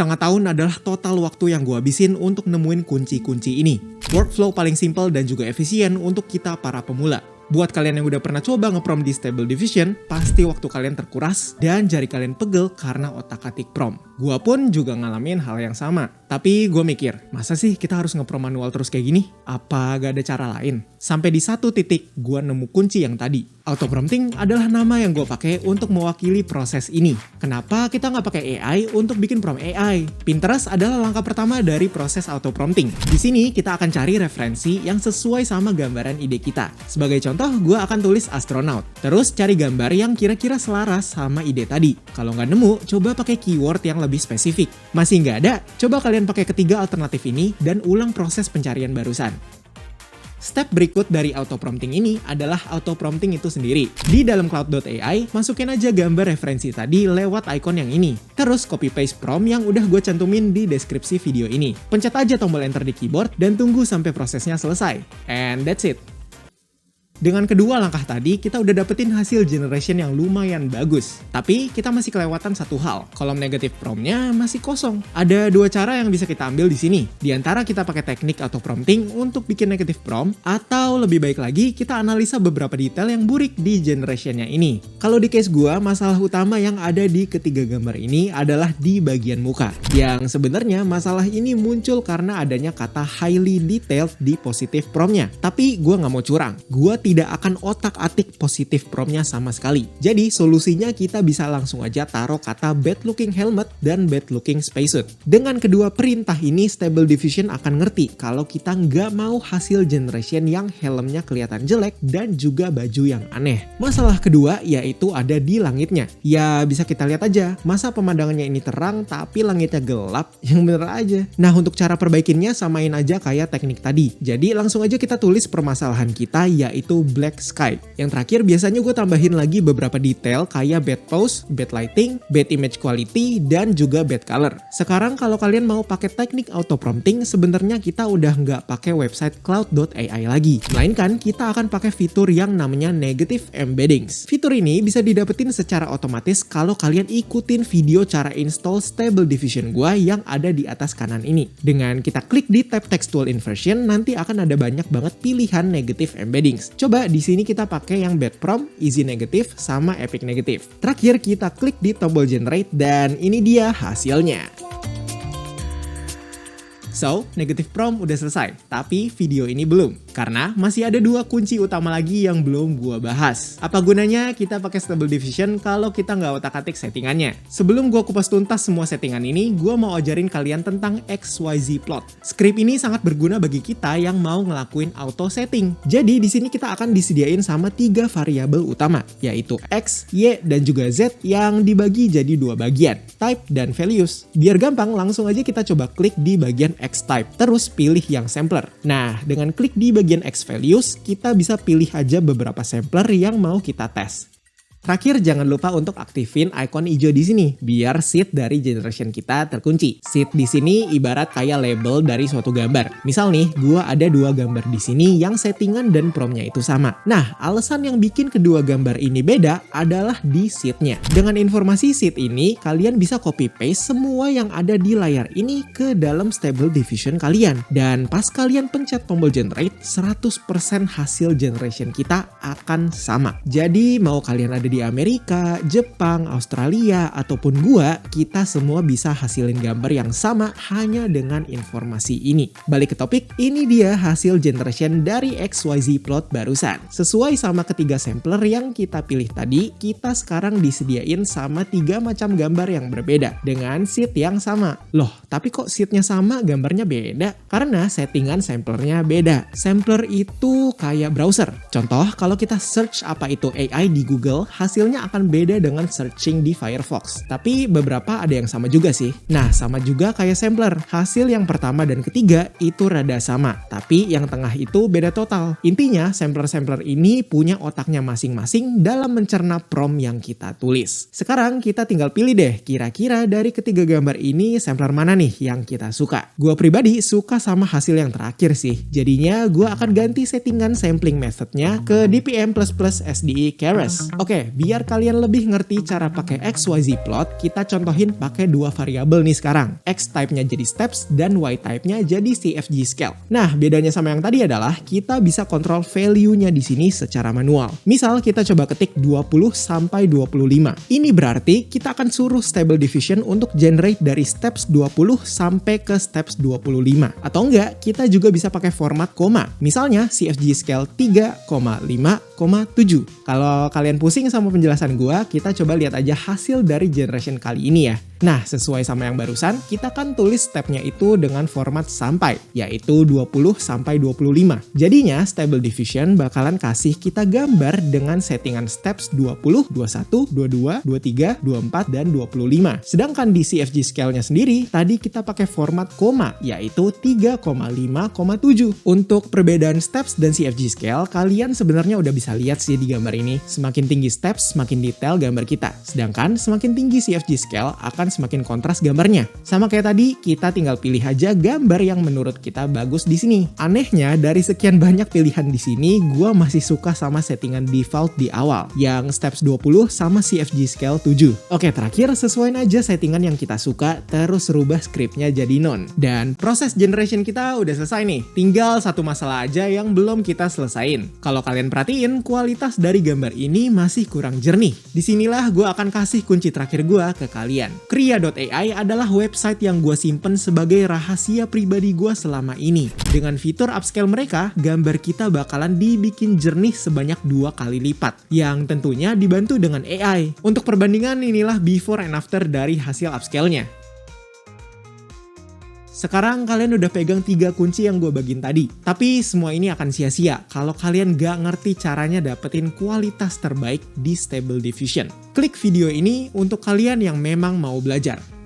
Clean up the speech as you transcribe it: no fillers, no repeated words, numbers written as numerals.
Setengah tahun adalah total waktu yang gue habisin untuk nemuin kunci-kunci ini. Workflow paling simple dan juga efisien untuk kita para pemula. Buat kalian yang udah pernah coba nge-prom di Stable Diffusion, pasti waktu kalian terkuras dan jari kalian pegel karena otak-atik prom. Gua pun juga ngalamin hal yang sama. Tapi gue mikir, masa sih kita harus nge-prom manual terus kayak gini? Apa gak ada cara lain? Sampai di satu titik, gue nemu kunci yang tadi. Auto-prompting adalah nama yang gue pakai untuk mewakili proses ini. Kenapa kita nggak pakai AI untuk bikin prom AI? Pinterest adalah langkah pertama dari proses auto-prompting. Di sini kita akan cari referensi yang sesuai sama gambaran ide kita. Sebagai contoh, gue akan tulis astronaut. Terus cari gambar yang kira-kira selaras sama ide tadi. Kalau nggak nemu, coba pakai keyword yang lebih spesifik. Masih nggak ada? Coba kalian pakai ketiga alternatif ini dan ulang proses pencarian barusan. Step berikut dari auto-prompting ini adalah auto-prompting itu sendiri. Di dalam cloud.ai, masukin aja gambar referensi tadi lewat icon yang ini. Terus copy-paste prompt yang udah gue cantumin di deskripsi video ini. Pencet aja tombol enter di keyboard dan tunggu sampai prosesnya selesai. And that's it. Dengan kedua langkah tadi, kita udah dapetin hasil generation yang lumayan bagus. Tapi, kita masih kelewatan satu hal. Kolom negatif promptnya masih kosong. Ada dua cara yang bisa kita ambil di sini. Di antara kita pakai teknik auto-prompting untuk bikin negatif prompt, atau lebih baik lagi, kita analisa beberapa detail yang burik di generationnya ini. Kalau di case gua, masalah utama yang ada di ketiga gambar ini adalah di bagian muka. Yang sebenarnya masalah ini muncul karena adanya kata highly detailed di positif promptnya. Tapi, gua nggak mau curang. Gua tidak akan otak-atik positif promptnya sama sekali. Jadi solusinya kita bisa langsung aja taruh kata bad looking helmet dan bad looking spacesuit. Dengan kedua perintah ini, Stable Diffusion akan ngerti kalau kita nggak mau hasil generation yang helmnya kelihatan jelek dan juga baju yang aneh. Masalah kedua yaitu ada di langitnya. Ya bisa kita lihat aja, masa pemandangannya ini terang tapi langitnya gelap? Yang bener aja. Nah untuk cara perbaikinnya samain aja kayak teknik tadi. Jadi langsung aja kita tulis permasalahan kita yaitu black sky. Yang terakhir biasanya gue tambahin lagi beberapa detail kayak bad pose, bad lighting, bad image quality, dan juga bad color. Sekarang kalau kalian mau pakai teknik auto prompting, sebenarnya kita udah nggak pakai website cloud.ai lagi. Melainkan kita akan pakai fitur yang namanya negative embeddings. Fitur ini bisa didapetin secara otomatis kalau kalian ikutin video cara install Stable Diffusion gue yang ada di atas kanan ini. Dengan kita klik di tab textual inversion, nanti akan ada banyak banget pilihan negative embeddings. Coba di sini kita pakai yang bad prompt, easy negative, sama epic negative. Terakhir kita klik di tombol generate dan ini dia hasilnya. So, negative prompt udah selesai, tapi video ini belum. Karena masih ada dua kunci utama lagi yang belum gua bahas. Apa gunanya kita pakai Stable Diffusion kalau kita nggak otak-atik settingannya? Sebelum gua kupas tuntas semua settingan ini, gua mau ajarin kalian tentang XYZ plot. Script ini sangat berguna bagi kita yang mau ngelakuin auto setting. Jadi di sini kita akan disediain sama 3 variabel utama, yaitu X, Y, dan juga Z yang dibagi jadi 2 bagian, type dan values. Biar gampang, langsung aja kita coba klik di bagian X type, terus pilih yang sampler. Nah, dengan klik di bagian X values, kita bisa pilih aja beberapa sampler yang mau kita tes. Terakhir, jangan lupa untuk aktifin icon hijau di sini, biar seed dari generation kita terkunci. Seed di sini ibarat kayak label dari suatu gambar. Misal nih, gua ada 2 gambar di sini yang settingan dan promptnya itu sama. Nah, alasan yang bikin kedua gambar ini beda adalah di seednya. Dengan informasi seed ini, kalian bisa copy paste semua yang ada di layar ini ke dalam Stable Diffusion kalian. Dan pas kalian pencet tombol generate, 100% hasil generation kita akan sama. Jadi, mau kalian ada di Amerika, Jepang, Australia, ataupun gua, kita semua bisa hasilin gambar yang sama hanya dengan informasi ini. Balik ke topik, ini dia hasil generation dari XYZ plot barusan. Sesuai sama ketiga sampler yang kita pilih tadi, kita sekarang disediain sama 3 macam gambar yang berbeda dengan seed yang sama. Loh, tapi kok seednya sama, gambarnya beda? Karena settingan samplernya beda. Sampler itu kayak browser. Contoh, kalau kita search apa itu AI di Google, hasilnya akan beda dengan searching di Firefox. Tapi beberapa ada yang sama juga sih. Nah, sama juga kayak sampler. Hasil yang pertama dan ketiga itu rada sama, tapi yang tengah itu beda total. Intinya, sampler-sampler ini punya otaknya masing-masing dalam mencerna prompt yang kita tulis. Sekarang kita tinggal pilih deh, kira-kira dari ketiga gambar ini sampler mana nih yang kita suka. Gua pribadi suka sama hasil yang terakhir sih. Jadinya gua akan ganti settingan sampling methodnya ke DPM++ SDE Keras. Oke, biar kalian lebih ngerti cara pakai XYZ plot, kita contohin pakai dua variabel nih sekarang. X type-nya jadi steps dan Y type-nya jadi CFG scale. Nah, bedanya sama yang tadi adalah kita bisa kontrol value-nya di sini secara manual. Misal kita coba ketik 20 sampai 25. Ini berarti kita akan suruh Stable Diffusion untuk generate dari steps 20 sampai ke steps 25. Atau enggak, kita juga bisa pakai format koma. Misalnya CFG scale 3,5,7. Kalau kalian pusing sama penjelasan gua, kita coba lihat aja hasil dari generation kali ini ya. Nah, sesuai sama yang barusan, kita kan tulis stepnya itu dengan format sampai, yaitu 20 sampai 25. Jadinya, Stable Diffusion bakalan kasih kita gambar dengan settingan steps 20, 21, 22, 23, 24, dan 25. Sedangkan di CFG scale-nya sendiri, tadi kita pakai format koma, yaitu 3,5,7. Untuk perbedaan steps dan CFG scale, kalian sebenarnya udah bisa lihat sih di gambar ini. Semakin tinggi steps, semakin detail gambar kita. Sedangkan semakin tinggi CFG scale akan semakin kontras gambarnya. Sama kayak tadi, kita tinggal pilih aja gambar yang menurut kita bagus di sini. Anehnya, dari sekian banyak pilihan di sini, gua masih suka sama settingan default di awal, yang steps 20 sama CFG scale 7. Oke, terakhir sesuaiin aja settingan yang kita suka, terus rubah scriptnya jadi none. Dan proses generation kita udah selesai nih. Tinggal satu masalah aja yang belum kita selesain. Kalau kalian perhatiin, kualitas dari gambar ini masih kurang jernih. Disinilah gua akan kasih kunci terakhir gua ke kalian. Kria.ai adalah website yang gue simpen sebagai rahasia pribadi gue selama ini. Dengan fitur upscale mereka, gambar kita bakalan dibikin jernih sebanyak 2 kali lipat, yang tentunya dibantu dengan AI. Untuk perbandingan, inilah before and after dari hasil upscale-nya. Sekarang kalian udah pegang 3 kunci yang gue bagiin tadi. Tapi semua ini akan sia-sia kalau kalian gak ngerti caranya dapetin kualitas terbaik di Stable Diffusion. Klik video ini untuk kalian yang memang mau belajar.